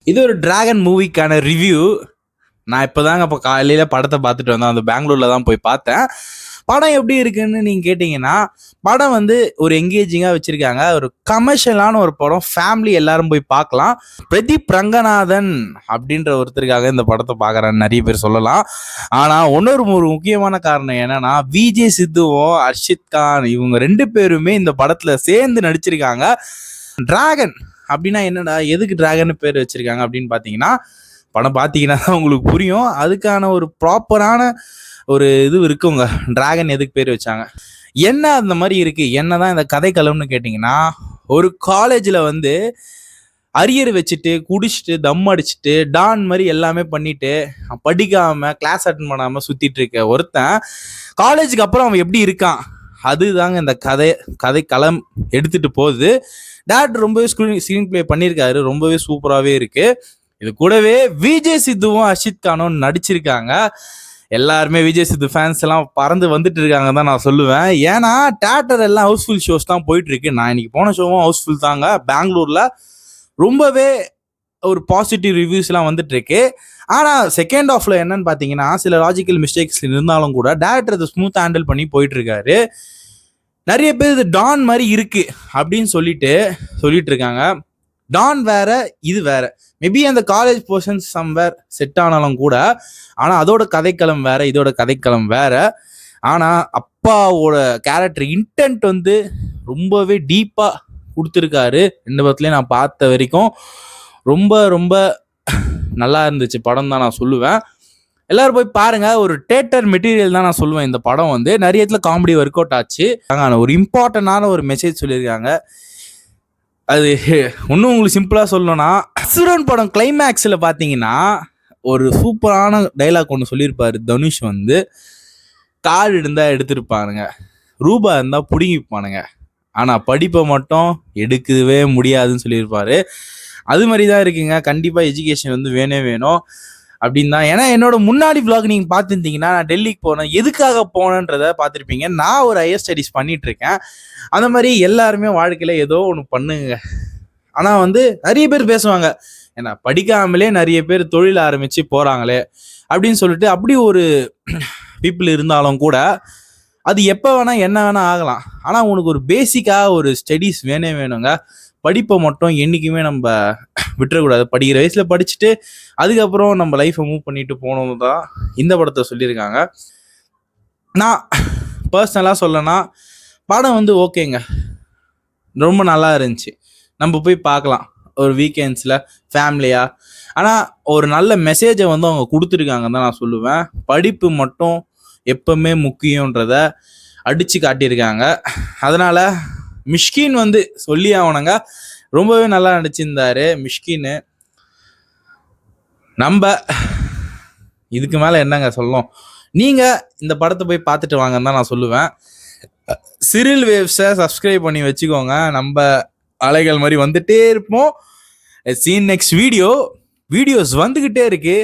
இது ஒரு dragon மூவிக்கான review. நான் இப்போதாங்க இப்போ காலையில் படத்தை பார்த்துட்டு வந்தேன். அந்த பெங்களூரில் தான் போய் பார்த்தேன். படம் எப்படி இருக்குன்னு நீங்கள் கேட்டிங்கன்னா, படம் வந்து ஒரு எங்கேஜிங்காக வச்சுருக்காங்க. ஒரு கமர்ஷியலான ஒரு படம், ஃபேமிலி எல்லாரும் போய் பார்க்கலாம். பிரதீப் ரங்கநாதன் அப்படின்ற ஒருத்தருக்காக இந்த படத்தை பார்க்குறான்னு நிறைய பேர் சொல்லலாம். ஆனால் ஒரு முக்கியமான காரணம் என்னன்னா, விஜய் சித்துவும் அர்ஷித் கான் இவங்க 2 பேருமே இந்த படத்தில் சேர்ந்து நடிச்சிருக்காங்க. டிராகன் அப்படின்னா என்னடா, எதுக்கு டிராகன் பேர் வச்சிருக்காங்க அப்படின்னு பார்த்தீங்கன்னா, படம் பார்த்தீங்கன்னா தான் உங்களுக்கு புரியும். அதுக்கான ஒரு ப்ராப்பரான ஒரு இது இருக்குங்க. டிராகன் எதுக்கு பேர் வச்சாங்க, என்ன அந்த மாதிரி இருக்கு, என்னதான் இந்த கதைக்களம்னு கேட்டிங்கன்னா, ஒரு காலேஜில் வந்து அரியர் வச்சுட்டு குடிச்சிட்டு தம் அடிச்சுட்டு டான் மாதிரி எல்லாமே பண்ணிட்டு படிக்காம கிளாஸ் அட்டன் பண்ணாமல் சுற்றிட்டு இருக்க ஒருத்தன் காலேஜுக்கு அப்புறம் அவன் எப்படி இருக்கான், அதுதாங்க இந்த கதைக்களம் எடுத்துகிட்டு போகுது. டேரக்டர் ரொம்பவே ஸ்க்ரீன் பிளே பண்ணியிருக்காரு, ரொம்பவே சூப்பராகவே இருக்கு. இது கூடவே விஜய் சித்துவும் அர்ஷித் கானும் நடிச்சிருக்காங்க. எல்லாருமே விஜய் சித்து ஃபேன்ஸ் எல்லாம் பறந்து வந்துட்டு இருக்காங்க தான் நான் சொல்லுவேன். ஏன்னா தியேட்டர் எல்லாம் ஹவுஸ்ஃபுல் ஷோஸ் தான் போயிட்டு இருக்கு. நான் இன்னைக்கு போன ஷோவும் ஹவுஸ்ஃபுல் தாங்க. பெங்களூர்ல ரொம்பவே ஒரு பாசிட்டிவ் ரிவ்யூஸ்லாம் வந்துட்டு இருக்கு. ஆனால் செகண்ட் ஆஃப்ல என்னன்னு பார்த்தீங்கன்னா, சில லாஜிக்கல் மிஸ்டேக்ஸ் இருந்தாலும் கூட டேரக்டர் அதை ஸ்மூத் ஹேண்டில் பண்ணி போயிட்டு இருக்காரு. நிறைய பேர் இது டான் மாதிரி இருக்கு அப்படின்னு சொல்லிட்டு இருக்காங்க. டான் வேற, இது வேற. மேபி அந்த காலேஜ் போர்ஷன்ஸ் சம்வேர் செட் ஆனாலும் கூட, ஆனால் அதோட கதைக்களம் வேற, இதோட கதைக்களம் வேற. ஆனால் அப்பாவோட கேரக்டர் இன்டென்ட் வந்து ரொம்பவே டீப்பாக கொடுத்துருக்காரு. 2 படத்துலையும் நான் பார்த்த வரைக்கும் ரொம்ப ரொம்ப நல்லா இருந்துச்சு படம் தான் நான் சொல்லுவேன். எல்லாரும் போய் பாருங்க. ஒரு தியேட்டர் மெட்டீரியல் தான் நான் சொல்லுவேன். இந்த படம் வந்து நிறைய இடத்துல காமெடி ஒர்க் அவுட் ஆச்சு. ஒரு இம்பார்ட்டண்டான ஒரு மெசேஜ் சொல்லியிருக்காங்க. அது இன்னும் உங்களுக்கு சிம்பிளாக சொல்லணும்னா, அசுரன் படம் கிளைமேக்ஸில் பார்த்தீங்கன்னா ஒரு சூப்பரான டைலாக் ஒன்று சொல்லியிருப்பாரு தனுஷ் வந்து, கார்டு இருந்தால் எடுத்துருப்பானுங்க, ரூபா இருந்தால் பிடுங்கிப்பானுங்க, ஆனால் படிப்பை மட்டும் எடுக்கவே முடியாதுன்னு சொல்லியிருப்பாரு. அது மாதிரி தான் இருக்குங்க. கண்டிப்பாக எஜுகேஷன் வந்து வேணும் அப்படின்னு தான். ஏன்னா என்னோட முன்னாடி vlog நீங்கள் பார்த்துருந்தீங்கன்னா, நான் டெல்லிக்கு போனேன், எதுக்காக போனேன்றதை பார்த்துருப்பீங்க. நான் ஒரு ஹையர் ஸ்டடீஸ் பண்ணிட்டு இருக்கேன். அந்த மாதிரி எல்லாருமே வாழ்க்கையில் ஏதோ ஒன்று பண்ணுங்க. ஆனால் வந்து நிறைய பேர் பேசுவாங்க, ஏன்னா படிக்காமலே நிறைய பேர் தொழில் ஆரம்பித்து போகிறாங்களே அப்படின்னு சொல்லிட்டு. அப்படி ஒரு பீப்புள் இருந்தாலும் கூட அது எப்போ வேணால் என்ன வேணால் ஆகலாம். ஆனால் உனக்கு ஒரு பேசிக்காக ஒரு ஸ்டடீஸ் வேணுங்க. படிப்பை மட்டும் என்றைக்குமே நம்ம விட்டுறக்கூடாது. படிக்கிற வயசில் படிச்சுட்டு அதுக்கப்புறம் நம்ம லைஃப்பை மூவ் பண்ணிட்டு போகணுன்னு தான் இந்த படத்தை சொல்லியிருக்காங்க. நான் பர்சனலாக சொல்லனா, படம் வந்து ஓகேங்க, ரொம்ப நல்லா இருந்துச்சு. நம்ம போய் பார்க்கலாம் ஒரு வீக்கெண்ட்ஸில் ஃபேமிலியாக. ஆனால் ஒரு நல்ல மெசேஜை வந்து அவங்க கொடுத்துருக்காங்க தான் நான் சொல்லுவேன். படிப்பு மட்டும் எப்பவுமே முக்கியன்றத அடித்து காட்டியிருக்காங்க. அதனால் மிஷ்கின் வந்து சொல்லி ஆகணுங்க, ரொம்பவே நல்லா நடிச்சிருந்தாரு மிஷ்கின்னு. நம்ம இதுக்கு மேலே என்னங்க சொல்லணும். நீங்கள் இந்த படத்தை போய் பார்த்துட்டு வாங்கன்னு தான் நான் சொல்லுவேன். சிரில் வேவ்ஸை சப்ஸ்கிரைப் பண்ணி வச்சுக்கோங்க. நம்ம அலைகள் மாதிரி வந்துட்டே இருப்போம். சீன் நெக்ஸ்ட் வீடியோஸ் வந்துக்கிட்டே இருக்கு.